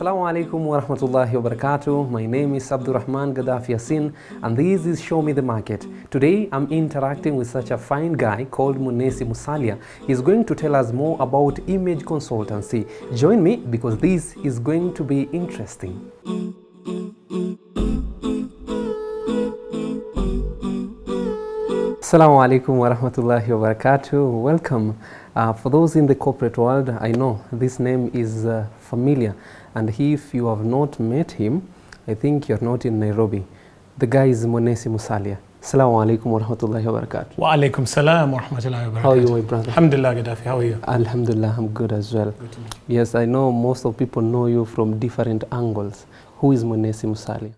Assalamu alaikum wa rahmatullahi wa barakatuh. My name is Abdurrahman Gaddafi Yassin and this is Show Me the Market. Today I'm interacting with such a fine guy called Mwenesi Musalia. He's going to tell us more about image consultancy. Join me because this is going to be interesting. Assalamu alaikum wa rahmatullahi wa barakatuh. Welcome. For those in the corporate world, I know this name is familiar, and if you have not met him, I think you're not in Nairobi. The guy is Mwenesi Musalia. Assalamu alaikum wa rahmatullahi wa barakatuh. Wa alaikum salam wa rahmatullahi wa barakatuh. How are you, my brother? Alhamdulillah, Gaddafi. How are you? Alhamdulillah, I'm good as well. Yes, I know most of people know you from different angles. Who is Mwenesi Musalia?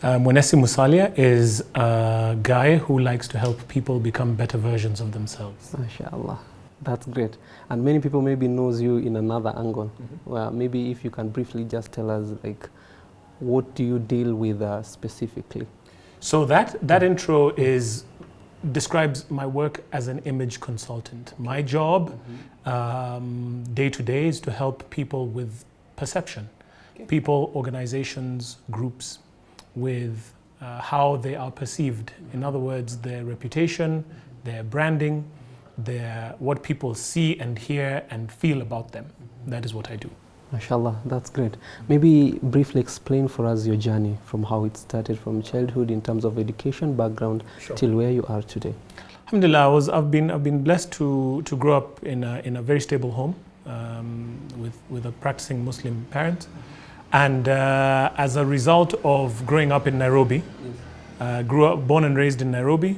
Mwenesi Musalia is a guy who likes to help people become better versions of themselves. MashaAllah. That's great. And many people maybe knows you in another angle. Well, maybe if you can briefly just tell us, like, what do you deal with specifically? So that intro describes my work as an image consultant. My job day to day is to help people with perception. People, organizations, groups, with how they are perceived. In other words, their reputation, their branding, what people see and hear and feel about them. That is what I do. MashaAllah, that's great. Maybe briefly explain for us your journey from how it started from childhood in terms of education background till where you are today. Alhamdulillah, I've been blessed to grow up in a very stable home with a practicing Muslim parent. And as a result of growing up in Nairobi, born and raised in Nairobi,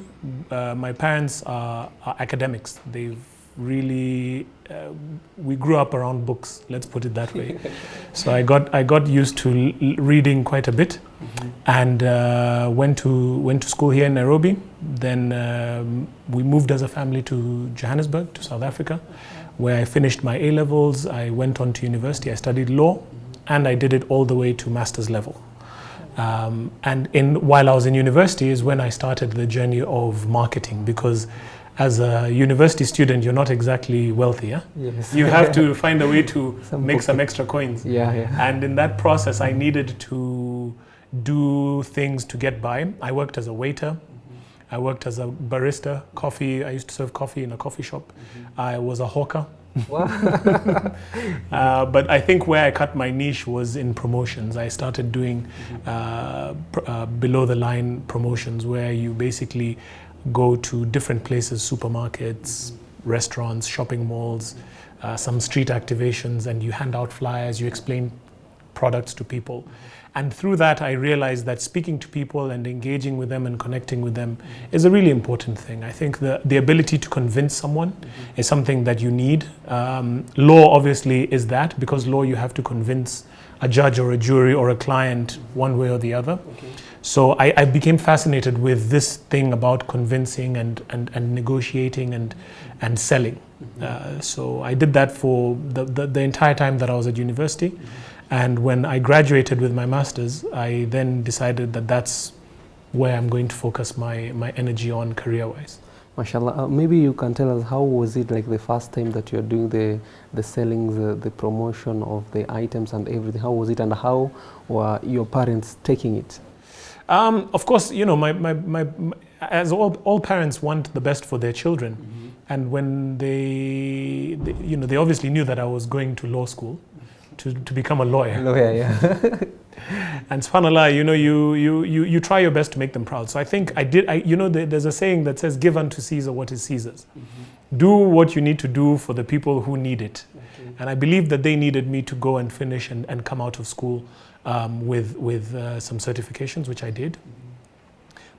my parents are academics. They've really, we grew up around books, let's put it that way. So I got used to reading quite a bit, and went to school here in Nairobi. Then we moved as a family to Johannesburg, to South Africa, where I finished my A-levels. I went on to university, I studied law, and I did it all the way to master's level. And while I was in university is when I started the journey of marketing, because as a university student, you're not exactly wealthy. Yeah? Yes. You have to find a way to make some extra coins. Yeah. And in that process, I needed to do things to get by. I worked as a waiter. I worked as a barista, coffee. I used to serve coffee in a coffee shop. I was a hawker. Wow. But I think where I cut my niche was in promotions. I started doing below the line promotions, where you basically go to different places, supermarkets, restaurants, shopping malls, some street activations, and you hand out flyers, you explain products to people. And through that, I realized that speaking to people and engaging with them and connecting with them is a really important thing. I think the ability to convince someone is something that you need. Law obviously is that, because law you have to convince a judge or a jury or a client one way or the other. So I became fascinated with this thing about convincing and negotiating and selling. So I did that for the entire time that I was at university. And when I graduated with my master's, I then decided that that's where I'm going to focus my energy on career-wise. MashaAllah. Maybe you can tell us, how was it like the first time that you're doing the selling, the promotion of the items and everything? How was it, and how were your parents taking it? Of course, you know, as all parents want the best for their children. And when they obviously knew that I was going to law school to become a lawyer. And subhanAllah, you know, you try your best to make them proud. So I think there's a saying that says, give unto Caesar what is Caesar's. Do what you need to do for the people who need it. And I believe that they needed me to go and finish and come out of school with some certifications, which I did.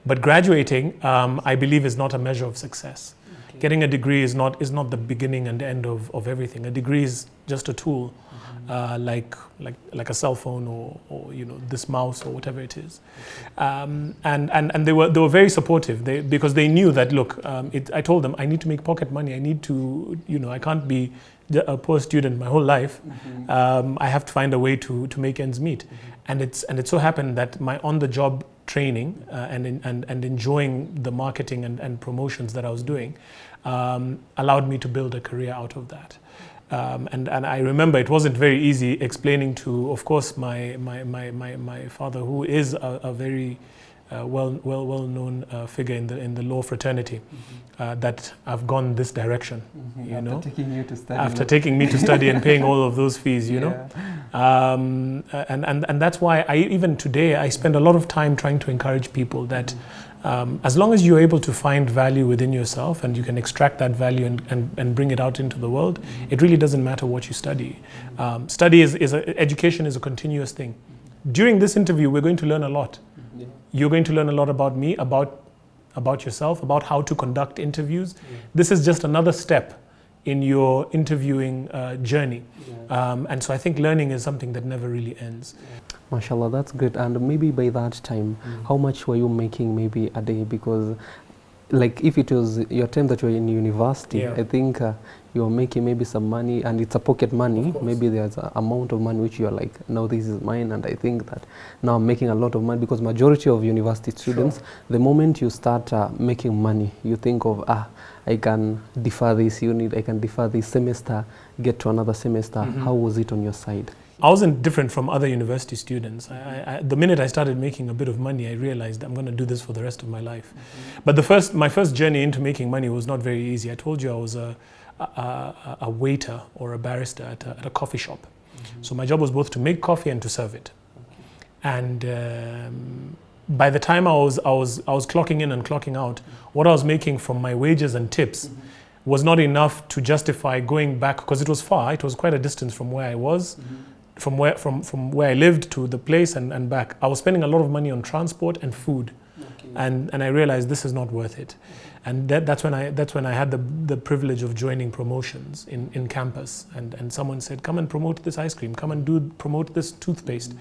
But graduating, I believe, is not a measure of success. Getting a degree is not the beginning and end of everything. A degree is just a tool, like a cell phone or you know, this mouse or whatever it is. And they were very supportive, because they knew that, look, I told them I need to make pocket money. I need to, you know, I can't be a poor student my whole life. I have to find a way to make ends meet. And it so happened that my on-the-job training and enjoying the marketing and promotions that I was doing allowed me to build a career out of that. And I remember it wasn't very easy explaining to, of course, my father, who is a very well-known figure in the law fraternity, that I've gone this direction. After taking me to study and paying all of those fees, you know. And that's why even today I spend a lot of time trying to encourage people that as long as you're able to find value within yourself and you can extract that value and bring it out into the world, it really doesn't matter what you study. Education is a continuous thing. During this interview, we're going to learn a lot. You're going to learn a lot about me, about yourself, about how to conduct interviews. This is just another step in your interviewing journey. And so I think learning is something that never really ends. MashaAllah, that's great. And maybe by that time, how much were you making maybe a day? Because like if it was your time that you were in university, I think you were making maybe some money, and it's a pocket money. Maybe there's an amount of money which you are like, no, this is mine, and I think that now I'm making a lot of money, because majority of university students, the moment you start making money, you think of, I can defer this unit, I can defer this semester, get to another semester. How was it on your side? I wasn't different from other university students. The minute I started making a bit of money, I realized I'm going to do this for the rest of my life. But my first journey into making money was not very easy. I told you I was a waiter or a barrister at a coffee shop. So my job was both to make coffee and to serve it. And by the time I was clocking in and clocking out, what I was making from my wages and tips was not enough to justify going back, because it was far. It was quite a distance from where I was. From where I lived to the place and back. I was spending a lot of money on transport and food, and I realized this is not worth it. And that's when I had the privilege of joining promotions in campus, and someone said, come and promote this ice cream, come and promote this toothpaste.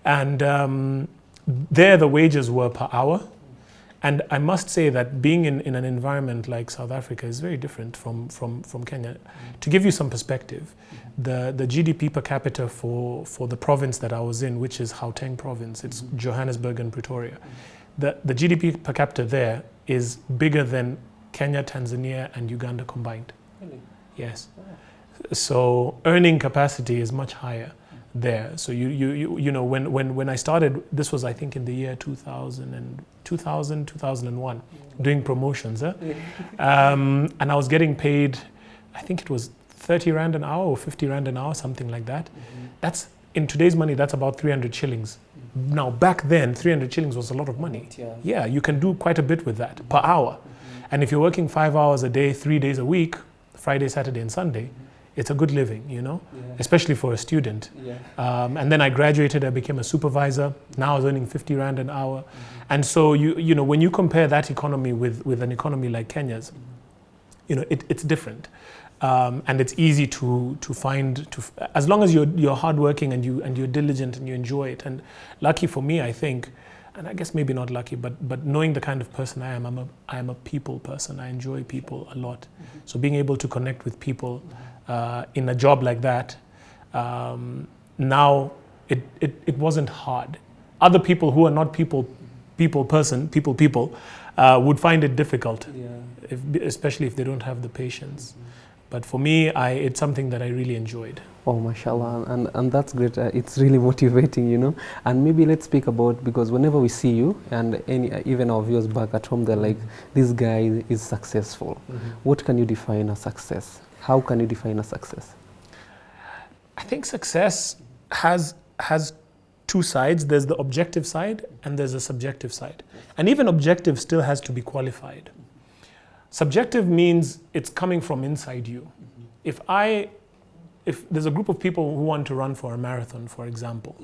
And there the wages were per hour. And I must say that being in an environment like South Africa is very different from Kenya. To give you some perspective, the GDP per capita for the province that I was in, which is Gauteng province, it's Johannesburg and Pretoria. The GDP per capita there is bigger than Kenya, Tanzania and Uganda combined. Really? Yes. So earning capacity is much higher there. So you know, when I started, this was I think in the year 2001, doing promotions, and I was getting paid, I think it was 30 Rand an hour or 50 Rand an hour, something like that. That's, in today's money, that's about 300 shillings. Now back then, 300 shillings was a lot of money. Yeah, you can do quite a bit with that per hour. And if you're working 5 hours a day, 3 days a week, Friday, Saturday and Sunday, it's a good living, you know, especially for a student. And then I graduated, I became a supervisor. Now I was earning 50 Rand an hour. And so, you know, when you compare that economy with an economy like Kenya's, you know, it's different. And it's easy to find, as long as you're hardworking and you're diligent and you enjoy it. And lucky for me, I think, and I guess maybe not lucky, but knowing the kind of person I am a people person. I enjoy people a lot. So being able to connect with people in a job like that, now it wasn't hard. Other people who are not people would find it difficult, especially if they don't have the patience. But for me, it's something that I really enjoyed. Oh, mashallah, and that's great. It's really motivating, you know. And maybe let's speak about, because whenever we see you, and even our viewers back at home, they're like, this guy is successful. What can you define as success? How can you define a success? I think success has two sides. There's the objective side and there's a subjective side. And even objective still has to be qualified. Subjective means it's coming from inside you. If there's a group of people who want to run for a marathon, for example,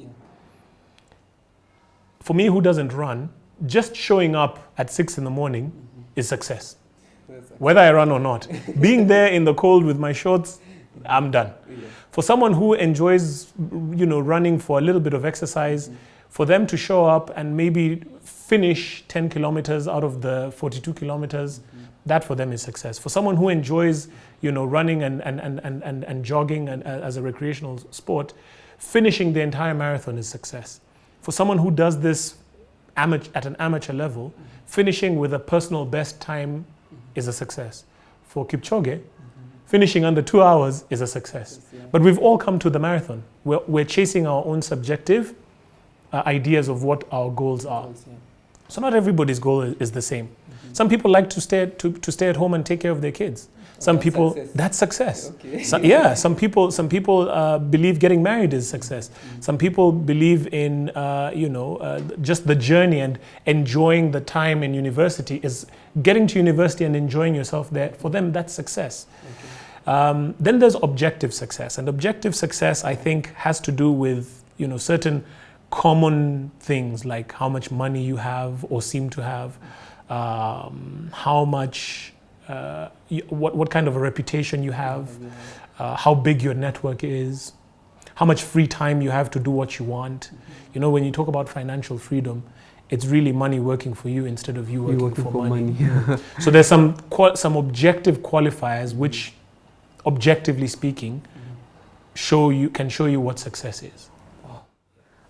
for me who doesn't run, just showing up at 6 in the morning is success. Whether I run or not. Being there in the cold with my shorts, I'm done. For someone who enjoys, you know, running for a little bit of exercise, for them to show up and maybe finish 10 kilometers out of the 42 kilometers, that for them is success. For someone who enjoys, you know, running and jogging as a recreational sport, finishing the entire marathon is success. For someone who does this at an amateur level, finishing with a personal best time is a success. For Kipchoge, finishing under 2 hours is a success. But we've all come to the marathon. We're chasing our own subjective ideas of what our goals are. So not everybody's goal is the same. Some people like to stay at home and take care of their kids. Some people, that's success. Okay. Some people believe getting married is success. Some people believe in just the journey and enjoying the time in university is getting to university and enjoying yourself there. For them, that's success. Okay. Then there's objective success, and objective success, I think, has to do with certain common things like how much money you have or seem to have, how much. What kind of a reputation you have, how big your network is, how much free time you have to do what you want. When you talk about financial freedom, it's really money working for you instead of you working for money. So there's some objective qualifiers which, objectively speaking, can show you what success is.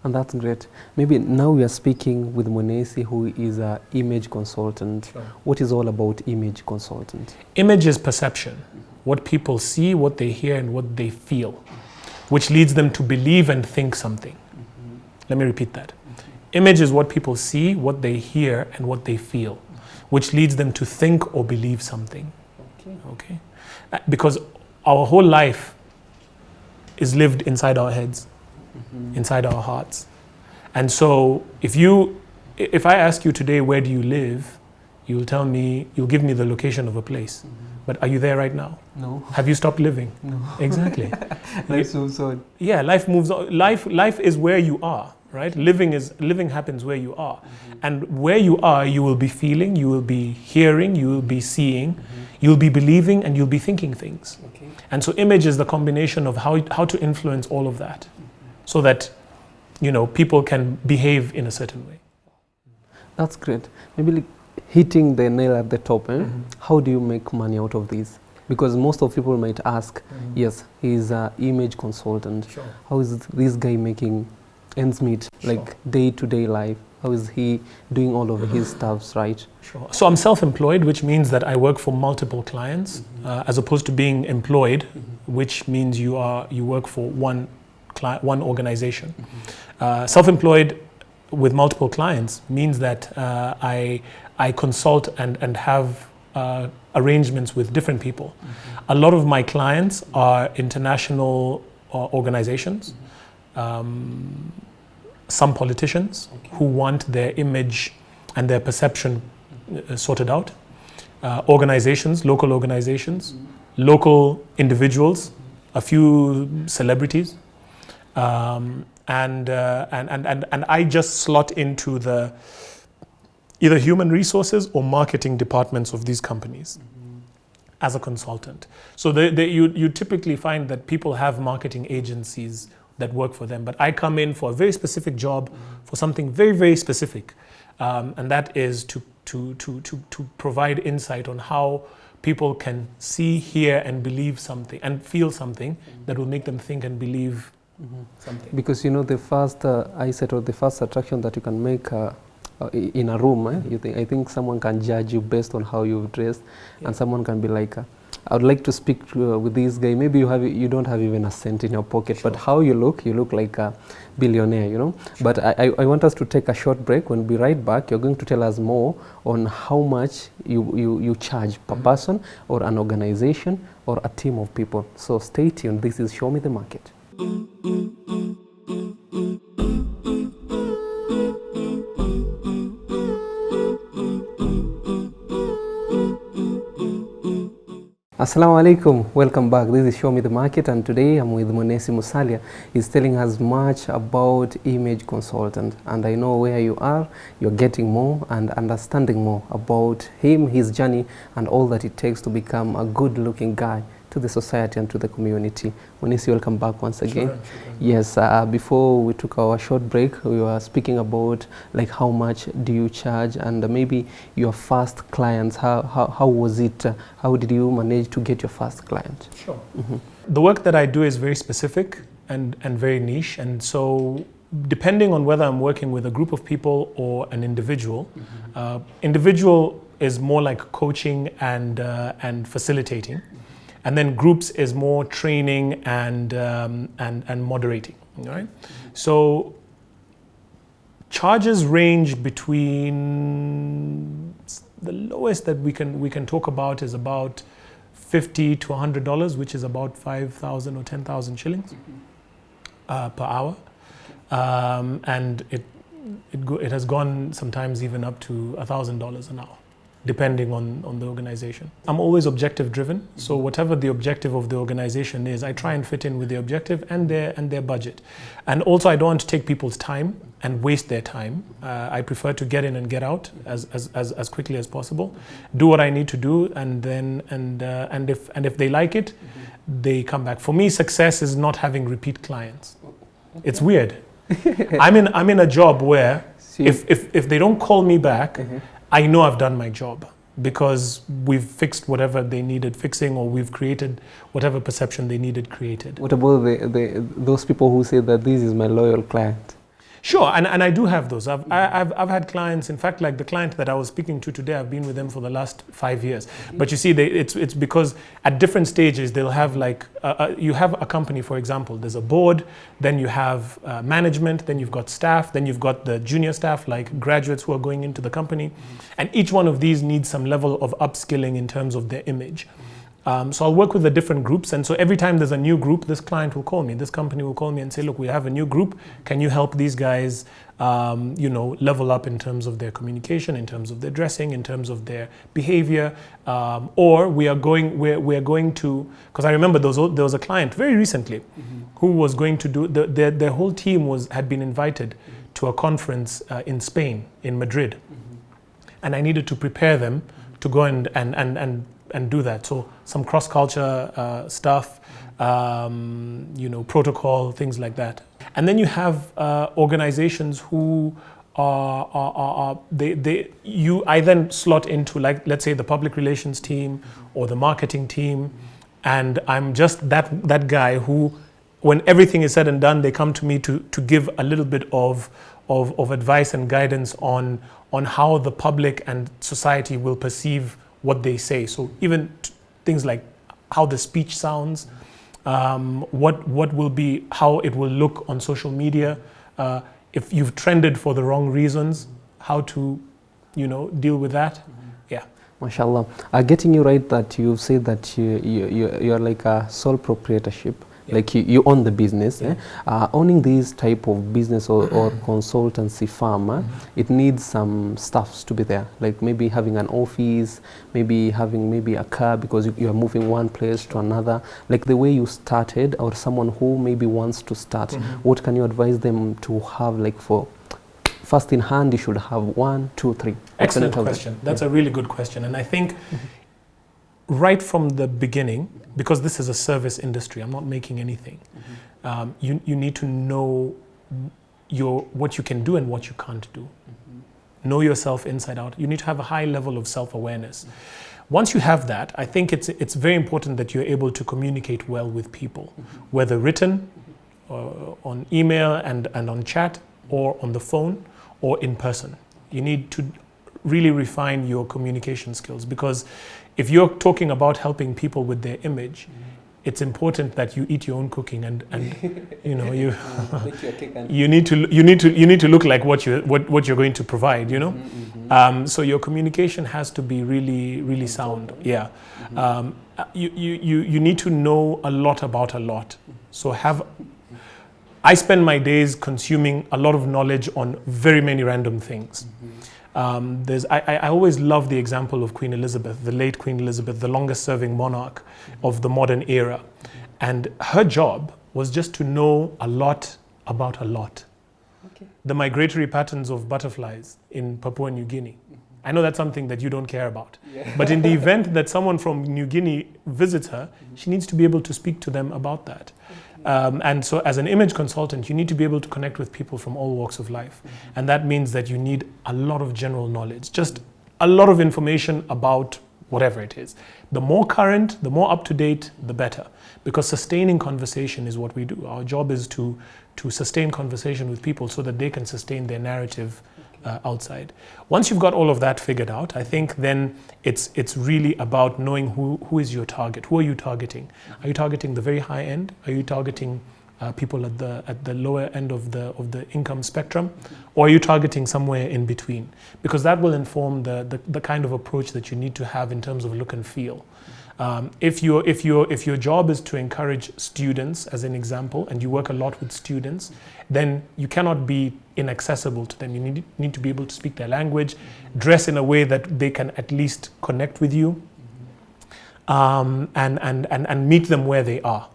And that's great. Maybe now we are speaking with Mwenesi, who is an image consultant. Sure. What is all about image consultant? Image is perception. What people see, what they hear, and what they feel, which leads them to believe and think something. Let me repeat that. Image is what people see, what they hear, and what they feel, which leads them to think or believe something. Okay? Because our whole life is lived inside our heads. Inside our hearts. And so if I ask you today, where do you live, you'll give me the location of a place. But are you there right now? No. Have you stopped living? No. Exactly. Life moves on. Yeah, life moves on. Life is where you are, right? Living happens where you are. And where you are, you will be feeling, you will be hearing, you will be seeing, you'll be believing, and you'll be thinking things. Okay. And so image is the combination of how to influence all of that. So that, people can behave in a certain way. That's great. Maybe hitting the nail at the top. How do you make money out of this? Because most of people might ask, yes, he's an image consultant. Sure. How is this guy making ends meet, like day-to-day life? How is he doing all of his stuffs, right? Sure. So I'm self-employed, which means that I work for multiple clients, as opposed to being employed, which means you work for one organization. Self-employed with multiple clients means that I consult and have arrangements with different people. A lot of my clients are international organizations, some politicians who want their image and their perception sorted out, organizations, local organizations, local individuals, a few celebrities. And I just slot into the either human resources or marketing departments of these companies as a consultant. So you typically find that people have marketing agencies that work for them, but I come in for a very specific job, for something very, very specific, and that is to provide insight on how people can see, hear, and believe something and feel something that will make them think and believe something. Because the first eyesight or the first attraction that you can make in a room, I think someone can judge you based on how you've dressed, and someone can be like, I would like to speak with this guy. Maybe you don't have even a cent in your pocket, but how you look like a billionaire, But I want us to take a short break. When we be right back, you're going to tell us more on how much you charge per person or an organization or a team of people. So stay tuned. This is Show Me the Market. Assalamu alaikum, welcome back. This is Show Me the Market, and today I'm with Mwenesi Musalia. He's telling us much about image consultant, and I know where you are, you're getting more and understanding more about him, his journey, and all that it takes to become a good looking guy to the society and to the community. Mwenesi, welcome back once again. Sure. Yes, before we took our short break, we were speaking about like how much do you charge, and maybe your first clients, how was it? How did you manage to get your first client? Sure. The work that I do is very specific and very niche, and so depending on whether I'm working with a group of people or an individual, individual is more like coaching and facilitating. And then groups is more training and moderating, right? So charges range between, the lowest that we can talk about is about $50 to $100, which is about 5,000 or 10,000 shillings per hour, and it has gone sometimes even up to $1,000 an hour, depending on the organization. I'm always objective driven, so whatever the objective of the organization is, I try and fit in with the objective and their budget. And also, I don't want to take people's time and waste their time. I prefer to get in and get out as quickly as possible, do what I need to do, and then and if they like it, they come back. For me, success is not having repeat clients. It's weird. I'm in a job where if they don't call me back, I know I've done my job, because we've fixed whatever they needed fixing, or we've created whatever perception they needed created. What about those people who say that this is my loyal client? Sure, and I do have those. I've had clients, in fact, like the client that I was speaking to today, I've been with them for the last 5 years. But you see, it's because at different stages, they'll have like, you have a company, for example, there's a board, then you have management, then you've got staff, then you've got the junior staff, like graduates who are going into the company. And each one of these needs some level of upskilling in terms of their image. So I'll work with the different groups, and so every time there's a new group, this client will call me, this company will call me and say, look, we have a new group, can you help these guys level up in terms of their communication, in terms of their dressing, in terms of their behavior, or we're going to, because I remember there was a client very recently who was going to do, their whole team had been invited to a conference in Spain, in Madrid, and I needed to prepare them to go and do that. So some cross-culture stuff, protocol, things like that. And then you have organizations who I then slot into, like, let's say the public relations team or the marketing team, and I'm just that guy who, when everything is said and done, they come to me to give a little bit of advice and guidance on how the public and society will perceive what they say. So even things like how the speech sounds, what will be, how it will look on social media, if you've trended for the wrong reasons, how to, deal with that. Yeah. MashaAllah. Getting you right that you've said that you're like a sole proprietorship. Like you own the business. Owning this type of business or consultancy firm, it needs some stuffs to be there, like maybe having an office, maybe having a car, because you are moving one place to another. Like the way you started, or someone who maybe wants to start, what can you advise them to have, like, for first in hand, you should have 1, 2, 3? Excellent question. That's a really good question. And I think right from the beginning, because this is a service industry, I'm not making anything, you need to know what you can do and what you can't do. Know yourself inside out. You need to have a high level of self-awareness. Once you have that, I think it's very important that you're able to communicate well with people, whether written, or on email and on chat, or on the phone, or in person. You need to really refine your communication skills, because if you're talking about helping people with their image, it's important that you eat your own cooking, and you need to look like what you're going to provide. So your communication has to be really sound. Yeah. You need to know a lot about a lot. So I spend my days consuming a lot of knowledge on very many random things. I always love the example of Queen Elizabeth, the late Queen Elizabeth, the longest serving monarch of the modern era. And her job was just to know a lot about a lot. The migratory patterns of butterflies in Papua New Guinea. I know that's something that you don't care about. But in the event that someone from New Guinea visits her, she needs to be able to speak to them about that. And so as an image consultant, you need to be able to connect with people from all walks of life. And that means that you need a lot of general knowledge, just a lot of information about whatever it is. The more current, the more up to date, the better. Because sustaining conversation is what we do. Our job is to sustain conversation with people so that they can sustain their narrative outside. Once you've got all of that figured out, I think then it's really about knowing who is your target. Who are you targeting? Are you targeting the very high end? Are you targeting people at the lower end of the income spectrum, or are you targeting somewhere in between? Because that will inform the kind of approach that you need to have in terms of look and feel. If your job is to encourage students, as an example, and you work a lot with students, then you cannot be inaccessible to them. You need to be able to speak their language, dress in a way that they can at least connect with you, and meet them where they are.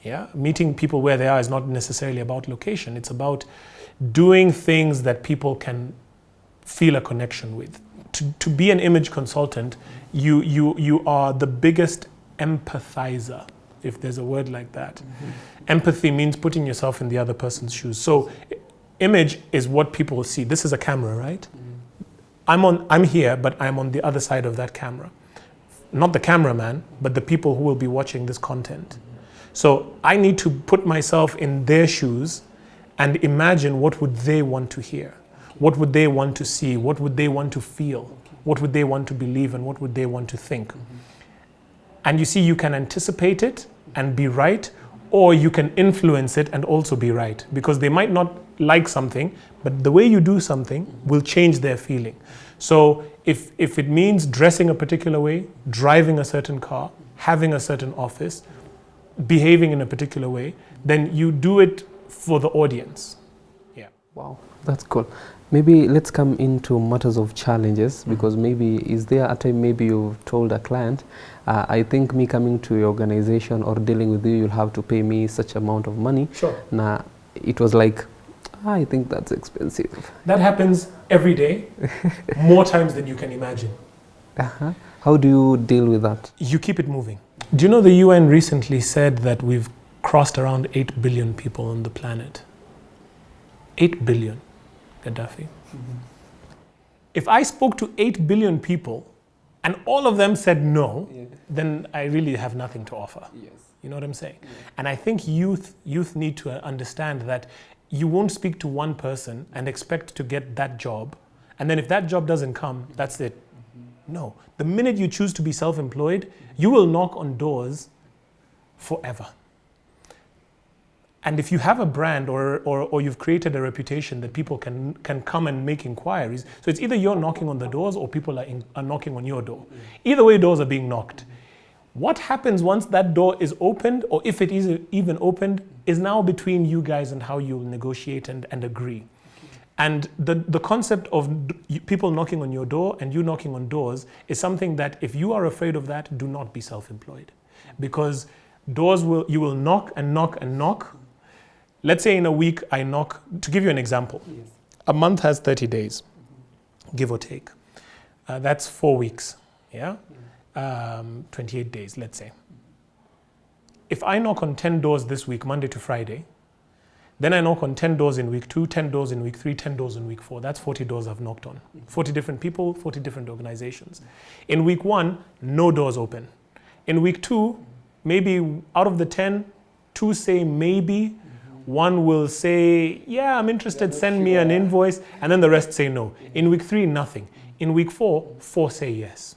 Yeah, meeting people where they are is not necessarily about location. It's about doing things that people can feel a connection with. To be an image consultant, you are the biggest empathizer, if there's a word like that. Empathy means putting yourself in the other person's shoes. So image is what people see. This is a camera, right? I'm here, but I'm on the other side of that camera. Not the cameraman, but the people who will be watching this content. So I need to put myself in their shoes and imagine what would they want to hear, what would they want to see, what would they want to feel, what would they want to believe, and what would they want to think. And you see, you can anticipate it and be right, or you can influence it and also be right, because they might not like something, but the way you do something will change their feeling. So if it means dressing a particular way, driving a certain car, having a certain office, behaving in a particular way, then you do it for the audience. Yeah. Wow, that's cool. Maybe let's come into matters of challenges, because maybe is there a time maybe you've told a client, I think me coming to your organization or dealing with you, you'll have to pay me such amount of money. Sure. Now, it was like, I think that's expensive. That happens every day, more times than you can imagine. How do you deal with that? You keep it moving. Do you know the UN recently said that we've crossed around 8 billion people on the planet? 8 billion, Gaddafi. If I spoke to 8 billion people and all of them said no, then I really have nothing to offer. You know what I'm saying? And I think youth need to understand that you won't speak to one person and expect to get that job. And then if that job doesn't come, that's it. No. The minute you choose to be self-employed, you will knock on doors forever. And if you have a brand or you've created a reputation that people can come and make inquiries, so it's either you're knocking on the doors or people are knocking on your door. Either way, doors are being knocked. What happens once that door is opened, or if it is even opened, is now between you guys and how you'll negotiate and agree. And the concept of people knocking on your door and you knocking on doors is something that if you are afraid of that, do not be self-employed. Because you will knock and knock and knock. Let's say in a week I knock, to give you an example, a month has 30 days, give or take. That's 4 weeks, yeah? 28 days, let's say. If I knock on 10 doors this week, Monday to Friday, then I knock on 10 doors in week 2, 10 doors in week 3, 10 doors in week 4. That's 40 doors I've knocked on. 40 different people, 40 different organizations. In week 1, no doors open. In week 2, maybe out of the 10, 2 say maybe, 1 will say, yeah, I'm interested, send me an invoice, and then the rest say no. In week 3, nothing. In week 4, 4 say yes.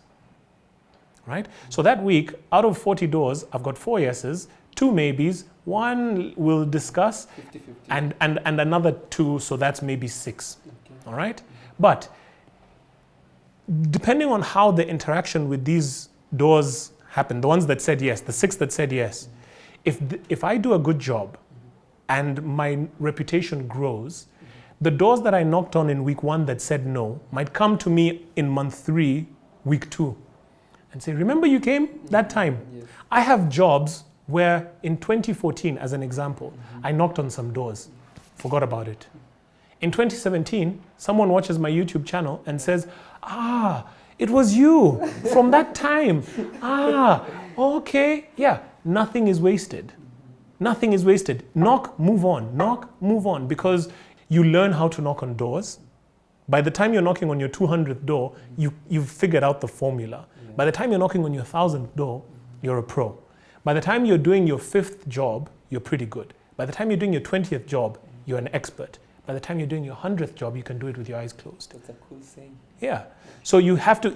Right? So that week, out of 40 doors, I've got 4 yeses, 2 maybes, 1 will discuss, 50-50. and another 2, so that's maybe 6. All right? But depending on how the interaction with these doors happen, the ones that said yes, the 6 that said yes, if I do a good job and my reputation grows, the doors that I knocked on in week 1 that said no might come to me in month 3, week 2, and say, remember you came that time? Yes. I have jobs where in 2014, as an example, I knocked on some doors, forgot about it. In 2017, someone watches my YouTube channel and says, it was you from that time. Okay, yeah, nothing is wasted. Nothing is wasted. Knock, move on, because you learn how to knock on doors. By the time you're knocking on your 200th door, you've figured out the formula. By the time you're knocking on your 1000th door, you're a pro. By the time you're doing your 5th job, you're pretty good. By the time you're doing your 20th job, you're an expert. by the time you're doing your 100th job, you can do it with your eyes closed. That's a cool saying. Yeah. So you have to,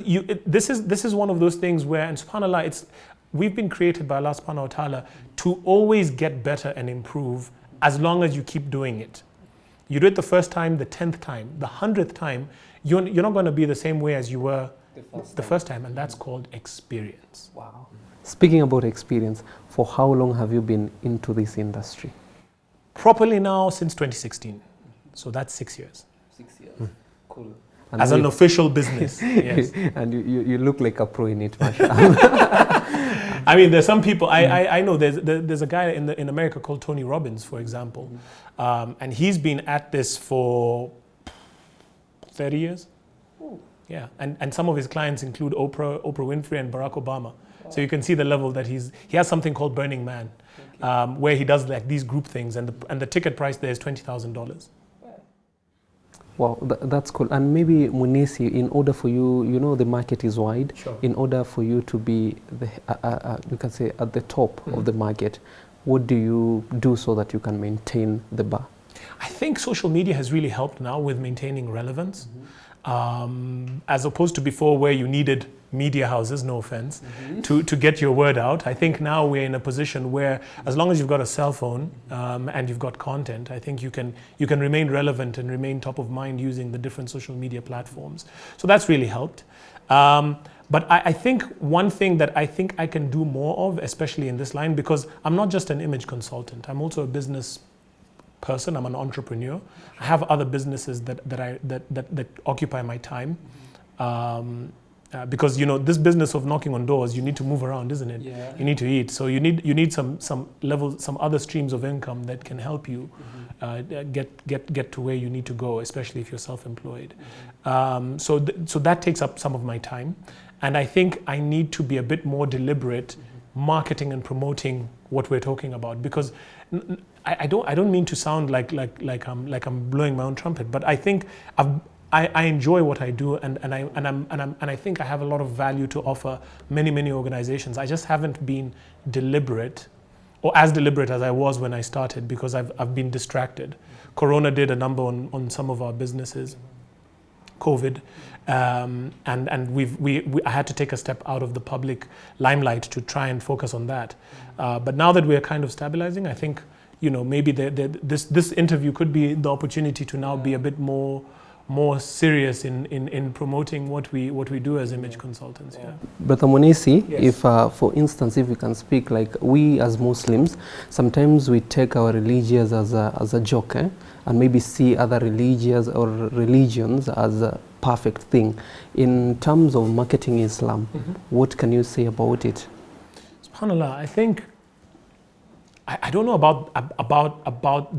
this is one of those things where, and subhanAllah, we've been created by Allah subhanahu wa ta'ala to always get better and improve as long as you keep doing it. You do it the first time, the 10th time, the 100th time, you're not going to be the same way as you were the first time, and that's called experience. Wow. Speaking about experience, for how long have you been into this industry? Properly now since 2016. So that's 6 years. 6 years. Cool. And as an official business. Yes. And you look like a pro in it, mashallah. I mean, there's some people, I know there's a guy in America called Tony Robbins, for example. And he's been at this for 30 years. Ooh. Yeah. And some of his clients include Oprah Winfrey and Barack Obama. So you can see the level that he has something called Burning Man, where he does like these group things, and the ticket price there is $20,000. Wow, that's cool. And maybe Mwenesi, in order for you, the market is wide. Sure. In order for you to be you can say at the top of the market, what do you do so that you can maintain the bar? I think social media has really helped now with maintaining relevance, as opposed to before where you needed media houses, no offense, to get your word out. I think now we're in a position where as long as you've got a cell phone and you've got content, I think you can remain relevant and remain top of mind using the different social media platforms. So that's really helped. But I think one thing that I think I can do more of, especially in this line, because I'm not just an image consultant, I'm also a business person, I'm an entrepreneur. I have other businesses that occupy my time. Because this business of knocking on doors, you need to move around, isn't it? Yeah. You need to eat, so you need some other streams of income that can help you get to where you need to go, especially if you're self-employed. So that takes up some of my time, and I think I need to be a bit more deliberate, marketing and promoting what we're talking about, because I don't mean to sound like I'm blowing my own trumpet, but I think I enjoy what I do, and I think I have a lot of value to offer many organizations. I just haven't been deliberate, or as deliberate as I was when I started, because I've been distracted. Corona did a number on some of our businesses, COVID, and I had to take a step out of the public limelight to try and focus on that. But now that we're kind of stabilizing, I think maybe this interview could be the opportunity to now be a bit more serious in promoting what we do as image consultants. Yeah. But Mwenesi, yes. If for instance, if we can speak, like we as Muslims, sometimes we take our religions as a joke, and maybe see other religions as a perfect thing. In terms of marketing Islam, what can you say about it? SubhanAllah, I think I don't know about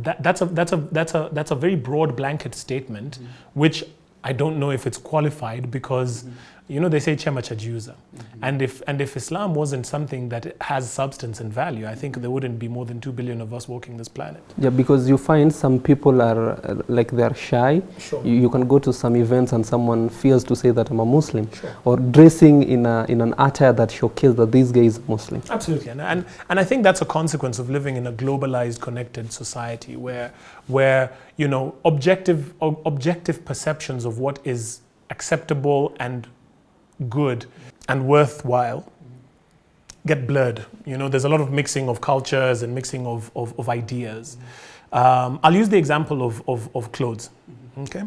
that. That's a very broad blanket statement, which I don't know if it's qualified, because they say chema chajuza, and if Islam wasn't something that has substance and value, I think there wouldn't be more than 2 billion of us walking this planet. Yeah, because you find some people are they're shy. Sure. You can go to some events and someone fears to say that I'm a Muslim, sure, or dressing in an attire that showcases that this guy is Muslim. Absolutely, and I think that's a consequence of living in a globalized, connected society where objective perceptions of what is acceptable and good and worthwhile get blurred. There's a lot of mixing of cultures and mixing of ideas. I'll use the example of clothes. Okay,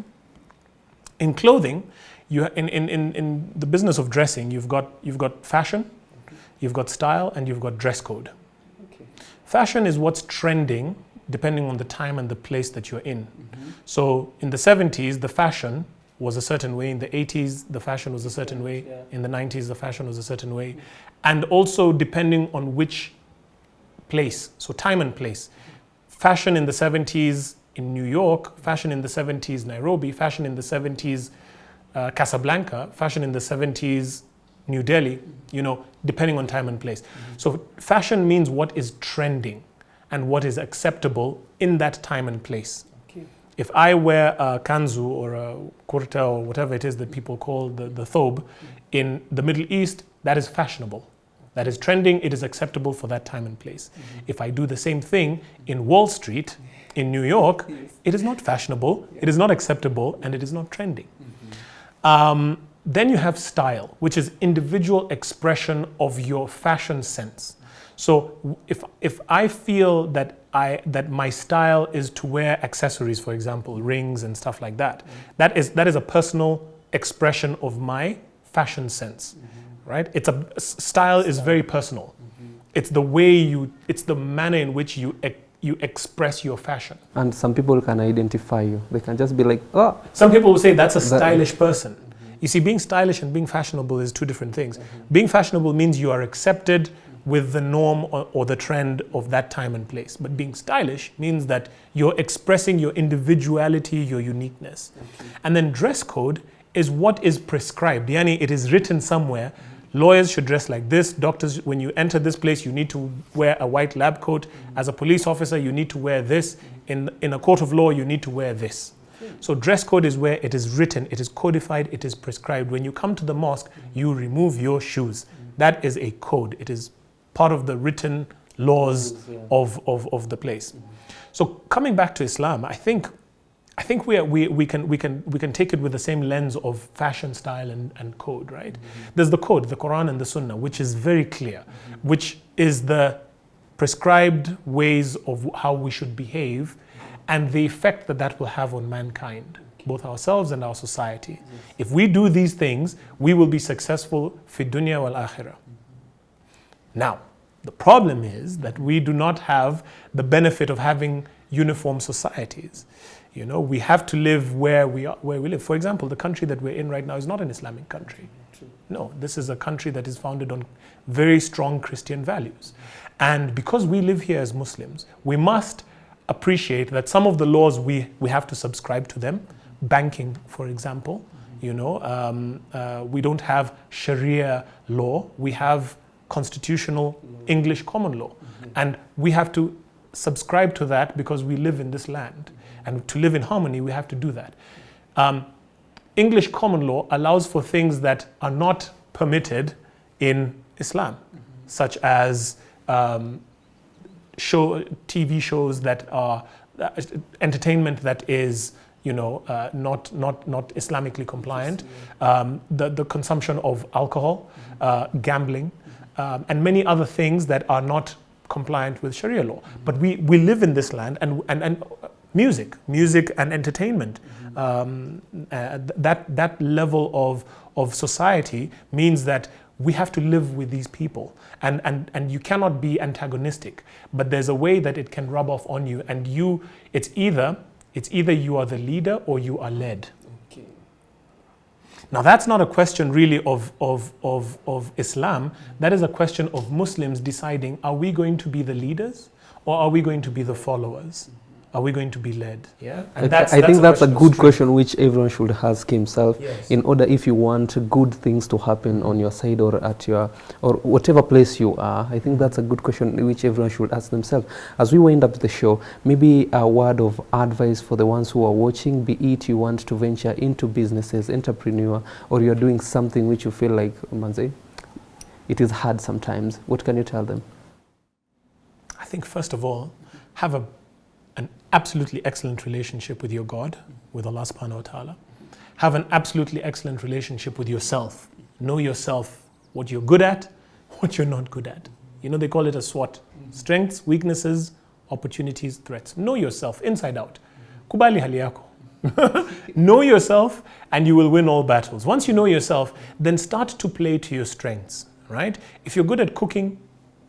in clothing, in the business of dressing, you've got fashion, you've got style, and you've got dress code. Okay. Fashion is what's trending depending on the time and the place that you're in. So in the 70s, the fashion was a certain way. In the 80s, the fashion was a certain way. Yeah. In the 90s, the fashion was a certain way. And also depending on which place, so time and place. Fashion in the 70s in New York, fashion in the 70s Nairobi, fashion in the 70s Casablanca, fashion in the 70s New Delhi, depending on time and place. So fashion means what is trending and what is acceptable in that time and place. If I wear a kanzu or a kurta or whatever it is that people call the thobe in the Middle East, that is fashionable. That is trending, it is acceptable for that time and place. If I do the same thing in Wall Street, in New York, it is not fashionable, it is not acceptable, and it is not trending. Then you have style, which is individual expression of your fashion sense. So if I feel that my style is to wear accessories, for example, rings and stuff like that, that is a personal expression of my fashion sense, right? Style is very personal. It's the way it's the manner in which you express your fashion. And some people can identify you. They can just be like, oh. Some people will say that's a stylish person. You see, being stylish and being fashionable is two different things. Being fashionable means you are accepted with the norm or the trend of that time and place. But being stylish means that you're expressing your individuality, your uniqueness. And then dress code is what is prescribed. Yani, it is written somewhere. Lawyers should dress like this. Doctors, when you enter this place, you need to wear a white lab coat. As a police officer, you need to wear this. In a court of law, you need to wear this. So dress code is where it is written, it is codified, it is prescribed. When you come to the mosque, you remove your shoes. That is a code. It is part of the written laws of the place. So coming back to Islam, I think we can take it with the same lens of fashion, style, and code, right? There's the code, the Quran and the Sunnah, which is very clear, which is the prescribed ways of how we should behave and the effect that will have on mankind, both ourselves and our society. If we do these things, we will be successful fi dunya wal akhirah. Now, the problem is that we do not have the benefit of having uniform societies. You know, we have to live where we live. For example, the country that we're in right now is not an Islamic country. No, this is a country that is founded on very strong Christian values. And because we live here as Muslims, we must appreciate that some of the laws we have to subscribe to them. Banking, for example, you know, we don't have Sharia law. We have constitutional English common law. And we have to subscribe to that because we live in this land. And to live in harmony, we have to do that. English common law allows for things that are not permitted in Islam, such as TV shows that are entertainment that is, you know, not Islamically compliant, the consumption of alcohol, gambling, and many other things that are not compliant with Sharia law. But we live in this land, and music and entertainment, that level of society means that we have to live with these people, and you cannot be antagonistic, but there's a way that it can rub off on you, and it's either you are the leader or you are led. Okay. Now that's not a question really of Islam. That is a question of Muslims deciding: are we going to be the leaders or are we going to be the followers? Are we going to be led? Yeah, and I think that's a good question which everyone should ask himself. Yes. In order, if you want good things to happen on your side or at your or whatever place you are, I think that's a good question which everyone should ask themselves. As we wind up the show, maybe a word of advice for the ones who are watching, be it you want to venture into businesses, entrepreneur, or you're doing something which you feel like, Manze, it is hard sometimes. What can you tell them? I think first of all, have an absolutely excellent relationship with your God, with Allah subhanahu wa ta'ala. Have an absolutely excellent relationship with yourself. Know yourself, what you're good at, what you're not good at. You know, they call it a SWOT. Strengths, weaknesses, opportunities, threats. Know yourself inside out. Kubali hali yako. Know yourself and you will win all battles. Once you know yourself, then start to play to your strengths, right? If you're good at cooking,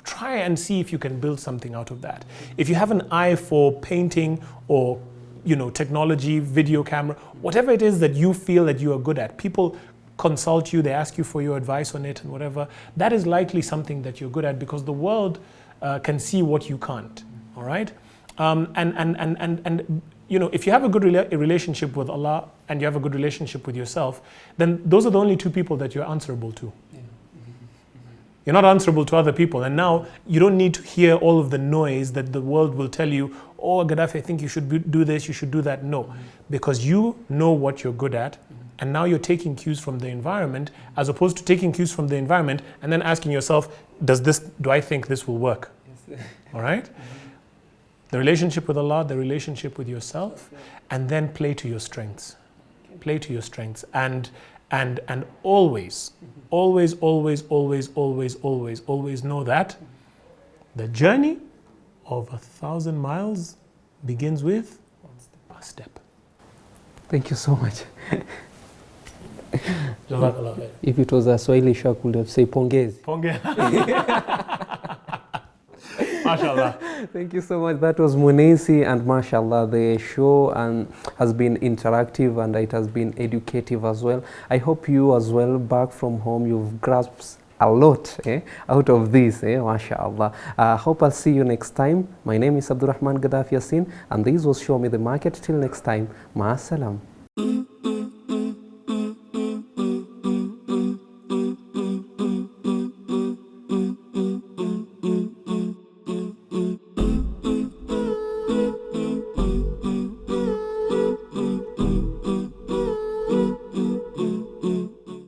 try and see if you can build something out of that. If you have an eye for painting or, you know, technology, video camera, whatever it is that you feel that you are good at, people consult you, they ask you for your advice on it and whatever, that is likely something that you're good at because the world can see what you can't, all right? And you know, if you have a good relationship with Allah and you have a good relationship with yourself, then those are the only two people that you're answerable to. You're not answerable to other people. And now you don't need to hear all of the noise that the world will tell you, oh, Gaddafi, I think you should do this, you should do that. No, because you know what you're good at And now you're taking cues from the environment, as opposed to taking cues from the environment and then asking yourself, do I think this will work? Yes. All right? The relationship with Allah, the relationship with yourself, and then play to your strengths. Play to your strengths. And always know that the journey of 1,000 miles begins with a step. Thank you so much. Jazakallah khair. If it was a Swahili show, I could have said pongezi. MashaAllah. Thank you so much. That was Mwenesi, and mashallah, the show has been interactive and it has been educative as well. I hope you as well, back from home, you've grasped a lot out of this, mashallah. Hope I'll see you next time. My name is Abdurrahman Gaddafi Yassin, and this was Show Me the Market. Till next time, ma'asalam.